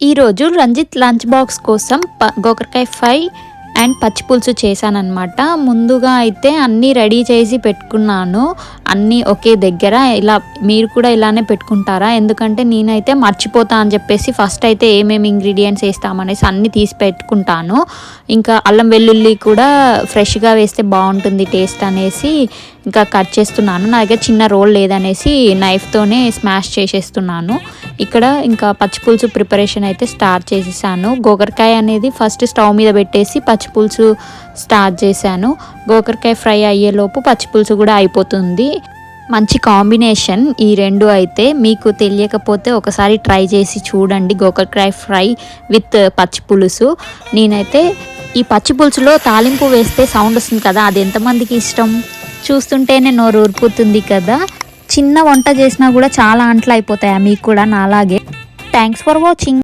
ఈరోజు Ranjith lunch box కోసం గోకరకాయ fry and పచ్చి పులుసు చేశానన్నమాట. ముందుగా అయితే అన్నీ రెడీ చేసి పెట్టుకున్నాను, అన్నీ ఒకే దగ్గర. ఇలా మీరు కూడా ఇలానే పెట్టుకుంటారా? ఎందుకంటే నేనైతే మర్చిపోతా అని చెప్పేసి ఫస్ట్ అయితే ఏమేమి ఇంగ్రీడియంట్స్ వేస్తామనేసి అన్నీ తీసి పెట్టుకుంటాను. ఇంకా అల్లం వెల్లుల్లి కూడా ఫ్రెష్గా వేస్తే బాగుంటుంది టేస్ట్ అనేసి ఇంకా కట్ చేస్తున్నాను. నా దగ్గర చిన్న రోల్ లేదనేసి నైఫ్తోనే స్మాష్ చేసేస్తున్నాను. ఇక్కడ ఇంకా పచ్చిపులుసు ప్రిపరేషన్ అయితే స్టార్ట్ చేసేసాను. గోకరకాయ అనేది ఫస్ట్ స్టవ్ మీద పెట్టేసి పచ్చిపులుసు స్టార్ట్ చేశాను. గోకరకాయ ఫ్రై అయ్యేలోపు పచ్చిపులుసు కూడా అయిపోతుంది. మంచి కాంబినేషన్ ఈ రెండు. అయితే మీకు తెలియకపోతే ఒకసారి ట్రై చేసి చూడండి, గోకరకాయ ఫ్రై విత్ పచ్చిపులుసు. నేనైతే ఈ పచ్చిపులుసులో తాలింపు వేస్తే సౌండ్ వస్తుంది కదా, అది ఎంతమందికి ఇష్టం? చూస్తుంటేనే నోరు ఊరిపోతుంది కదా. చిన్న వంట చేసినా కూడా చాలా అంట్లు అయిపోతాయా మీకు కూడా నాలాగే? Thanks for watching.